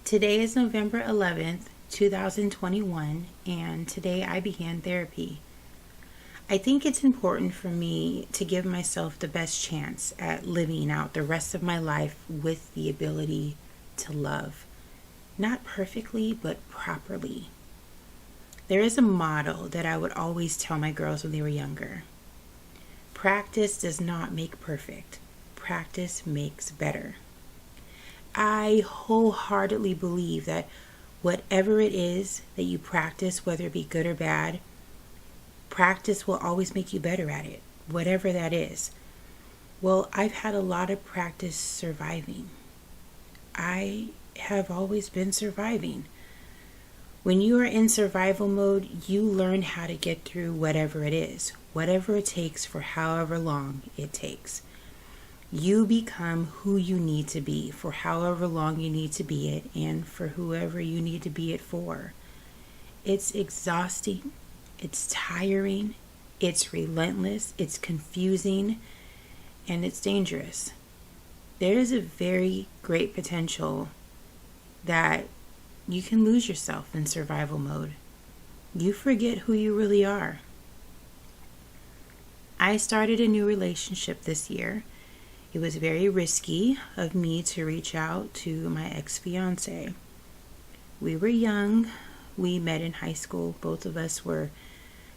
Today is November 11th, 2021, and today I began therapy. I think it's important for me to give myself the best chance at living out the rest of my life with the ability to love. Not perfectly, but properly. There is a motto that I would always tell my girls when they were younger. Practice does not make perfect. Practice makes better. I wholeheartedly believe that whatever it is that you practice, whether it be good or bad, practice will always make you better at it, whatever that is. Well, I've had a lot of practice surviving. I have always been surviving. When you are in survival mode, you learn how to get through whatever it is, whatever it takes for however long it takes. You become who you need to be for however long you need to be it and for whoever you need to be it for. It's exhausting, it's tiring, it's relentless, it's confusing, and it's dangerous. There is a very great potential that you can lose yourself in survival mode. You forget who you really are. I started a new relationship this year. It was very risky of me to reach out to my ex-fiance. We were young. We met in high school. Both of us were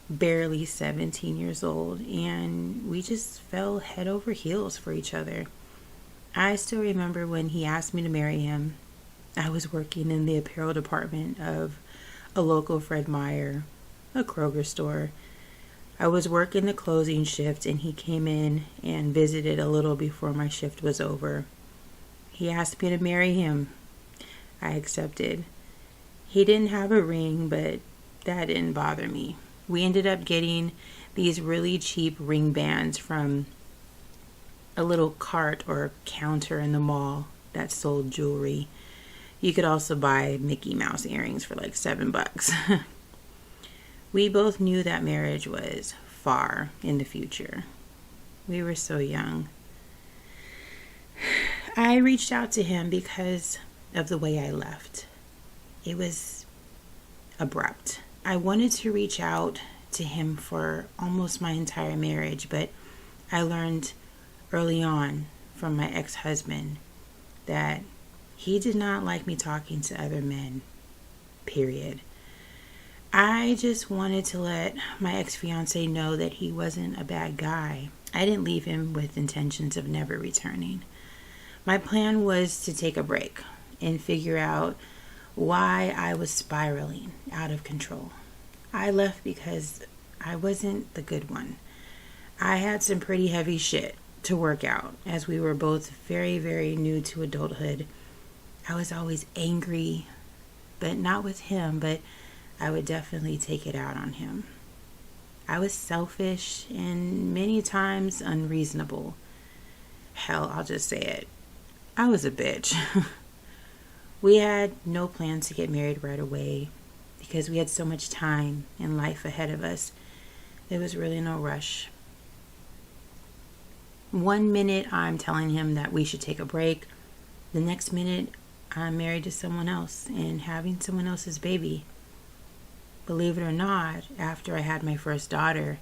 barely 17 years old, and we just fell head over heels for each other. I still remember when he asked me to marry him. I was working in the apparel department of a local Fred Meyer, a Kroger store. I was working the closing shift, and he came in and visited a little before my shift was over. He asked me to marry him. I accepted. He didn't have a ring, but that didn't bother me. We ended up getting these really cheap ring bands from a little cart or counter in the mall that sold jewelry. You could also buy Mickey Mouse earrings for like $7. We both knew that marriage was far in the future. We were so young. I reached out to him because of the way I left. It was abrupt. I wanted to reach out to him for almost my entire marriage, but I learned early on from my ex-husband that he did not like me talking to other men, period. I just wanted to let my ex-fiance know that he wasn't a bad guy. I didn't leave him with intentions of never returning. My plan was to take a break and figure out why I was spiraling out of control. I left because I wasn't the good one. I had some pretty heavy shit to work out as we were both very, very new to adulthood. I was always angry, but not with him, but I would definitely take it out on him. I was selfish and many times unreasonable. Hell, I'll just say it. I was a bitch. We had no plans to get married right away because we had so much time and life ahead of us. There was really no rush. One minute I'm telling him that we should take a break. The next minute I'm married to someone else and having someone else's baby. Believe it or not, after I had my first daughter,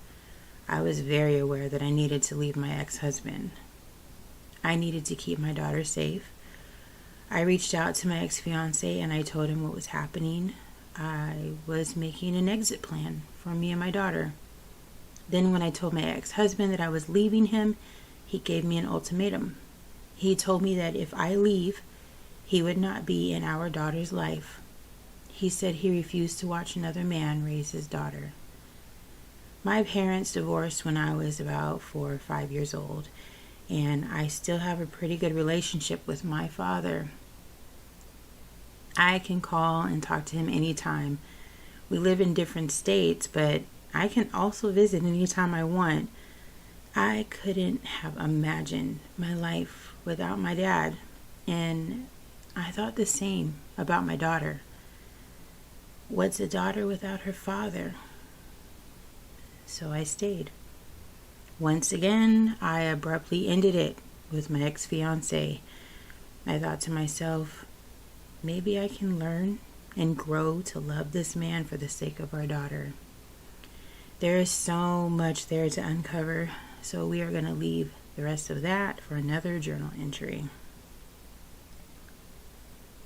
I was very aware that I needed to leave my ex-husband. I needed to keep my daughter safe. I reached out to my ex-fiance and I told him what was happening. I was making an exit plan for me and my daughter. Then when I told my ex-husband that I was leaving him, he gave me an ultimatum. He told me that if I leave, he would not be in our daughter's life. He said he refused to watch another man raise his daughter. My parents divorced when I was about 4 or 5 years old, and I still have a pretty good relationship with my father. I can call and talk to him anytime. We live in different states, but I can also visit anytime I want. I couldn't have imagined my life without my dad, and I thought the same about my daughter. What's a daughter without her father? So I stayed. Once again, I abruptly ended it with my ex-fiance. I thought to myself, maybe I can learn and grow to love this man for the sake of our daughter. There is so much there to uncover, so we are going to leave the rest of that for another journal entry.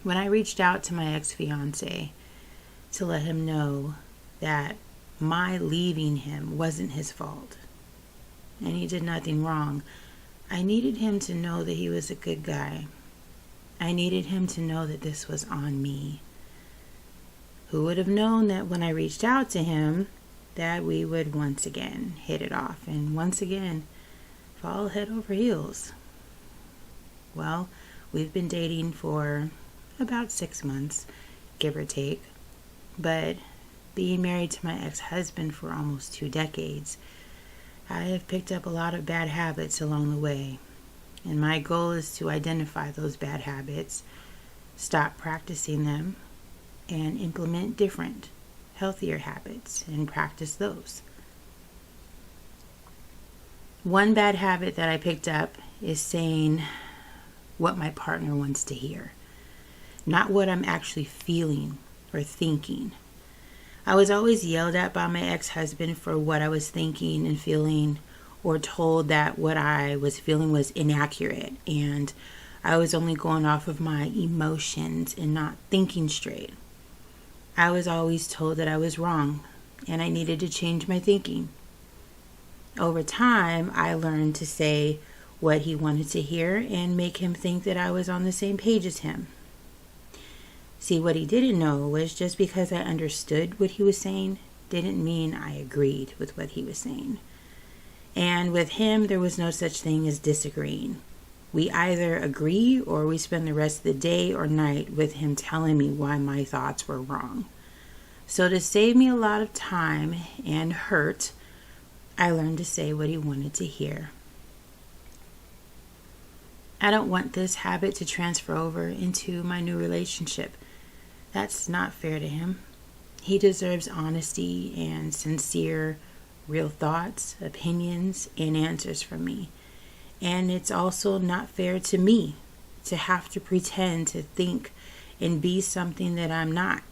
When I reached out to my ex-fiance to let him know that my leaving him wasn't his fault and he did nothing wrong, I needed him to know that he was a good guy. I needed him to know that this was on me. Who would have known that when I reached out to him that we would once again hit it off and once again fall head over heels? Well, we've been dating for about 6 months, give or take, but being married to my ex-husband for almost 2 decades, I have picked up a lot of bad habits along the way, and my goal is to identify those bad habits, stop practicing them, and implement different, healthier habits and practice those. One bad habit that I picked up is saying what my partner wants to hear, not what I'm actually feeling or thinking. I was always yelled at by my ex-husband for what I was thinking and feeling, or told that what I was feeling was inaccurate and I was only going off of my emotions and not thinking straight. I was always told that I was wrong and I needed to change my thinking. Over time, I learned to say what he wanted to hear and make him think that I was on the same page as him. See, what he didn't know was just because I understood what he was saying didn't mean I agreed with what he was saying. And with him, there was no such thing as disagreeing. We either agree or we spend the rest of the day or night with him telling me why my thoughts were wrong. So to save me a lot of time and hurt, I learned to say what he wanted to hear. I don't want this habit to transfer over into my new relationship. That's not fair to him. He deserves honesty and sincere, real thoughts, opinions, and answers from me. And it's also not fair to me to have to pretend to think and be something that I'm not.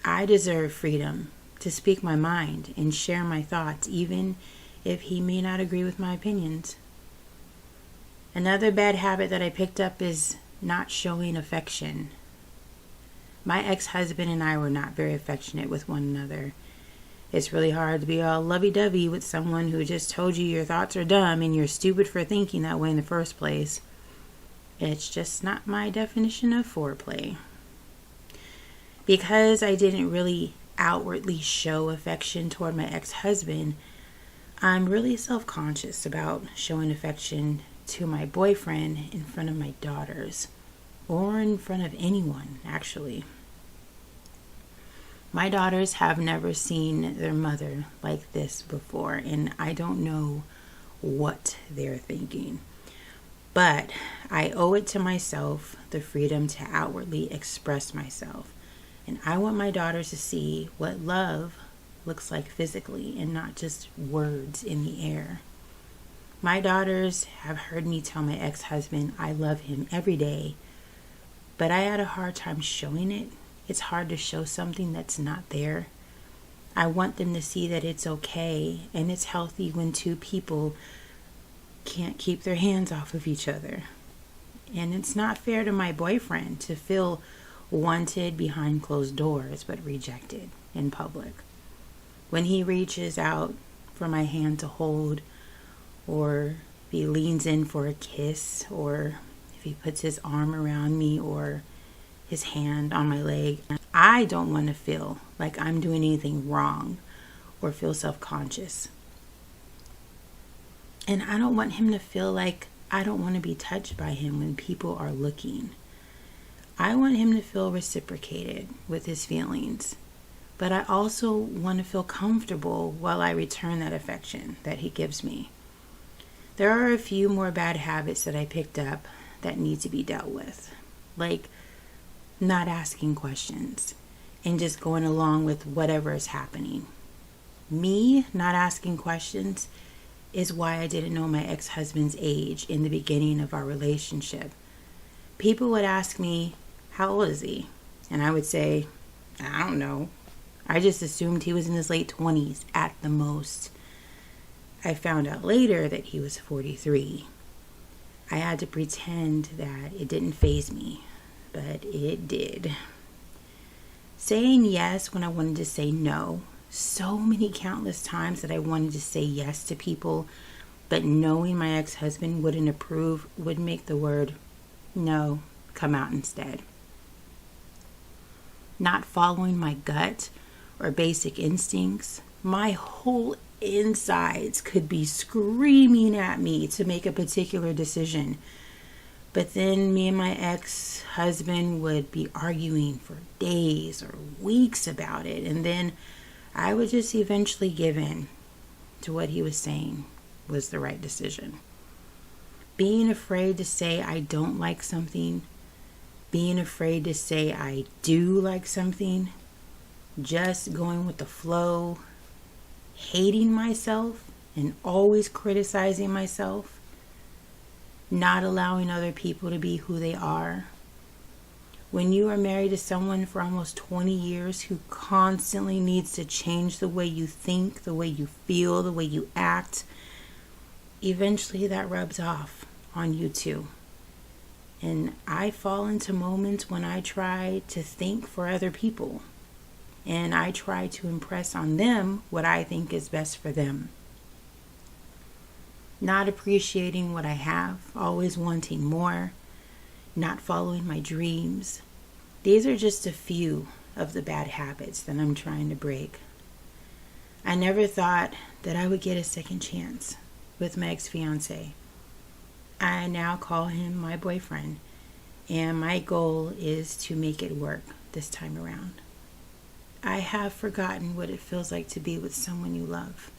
I deserve freedom to speak my mind and share my thoughts, even if he may not agree with my opinions. Another bad habit that I picked up is not showing affection. My ex-husband and I were not very affectionate with one another. It's really hard to be all lovey-dovey with someone who just told you your thoughts are dumb and you're stupid for thinking that way in the first place. It's just not my definition of foreplay. Because I didn't really outwardly show affection toward my ex-husband, I'm really self-conscious about showing affection to my boyfriend in front of my daughters, or in front of anyone, actually. My daughters have never seen their mother like this before, and I don't know what they're thinking. But I owe it to myself the freedom to outwardly express myself. And I want my daughters to see what love looks like physically and not just words in the air. My daughters have heard me tell my ex-husband I love him every day, but I had a hard time showing it. It's hard to show something that's not there. I want them to see that it's okay and it's healthy when two people can't keep their hands off of each other. And it's not fair to my boyfriend to feel wanted behind closed doors but rejected in public. When he reaches out for my hand to hold, or if he leans in for a kiss, or if he puts his arm around me or his hand on my leg, I don't want to feel like I'm doing anything wrong or feel self-conscious. And I don't want him to feel like I don't want to be touched by him when people are looking. I want him to feel reciprocated with his feelings, but I also want to feel comfortable while I return that affection that he gives me. There are a few more bad habits that I picked up that need to be dealt with, like not asking questions and just going along with whatever is happening. Me not asking questions is why I didn't know my ex-husband's age in the beginning of our relationship. People would ask me, how old is he? And I would say, I don't know. I just assumed he was in his late 20s at the most. I found out later that he was 43. I had to pretend that it didn't faze me, but it did. Saying yes when I wanted to say no. So many countless times that I wanted to say yes to people, but knowing my ex-husband wouldn't approve would make the word no come out instead. Not following my gut or basic instincts. My whole insides could be screaming at me to make a particular decision. But then me and my ex-husband would be arguing for days or weeks about it. And then I would just eventually give in to what he was saying was the right decision. Being afraid to say I don't like something, being afraid to say I do like something, just going with the flow, hating myself and always criticizing myself, not allowing other people to be who they are. When you are married to someone for almost 20 years who constantly needs to change the way you think, the way you feel, the way you act, eventually that rubs off on you too. And I fall into moments when I try to think for other people. And I try to impress on them what I think is best for them. Not appreciating what I have, always wanting more, not following my dreams. These are just a few of the bad habits that I'm trying to break. I never thought that I would get a second chance with my ex-fiance. I now call him my boyfriend, and my goal is to make it work this time around. I have forgotten what it feels like to be with someone you love.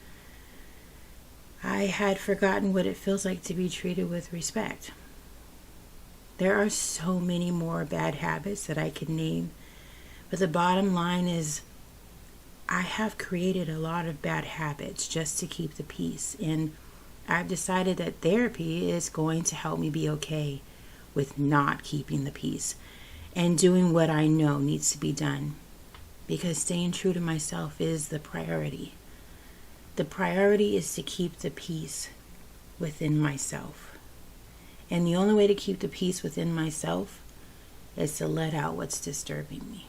I had forgotten what it feels like to be treated with respect. There are so many more bad habits that I could name, but the bottom line is I have created a lot of bad habits just to keep the peace, and I've decided that therapy is going to help me be okay with not keeping the peace and doing what I know needs to be done. Because staying true to myself is the priority. The priority is to keep the peace within myself. And the only way to keep the peace within myself is to let out what's disturbing me.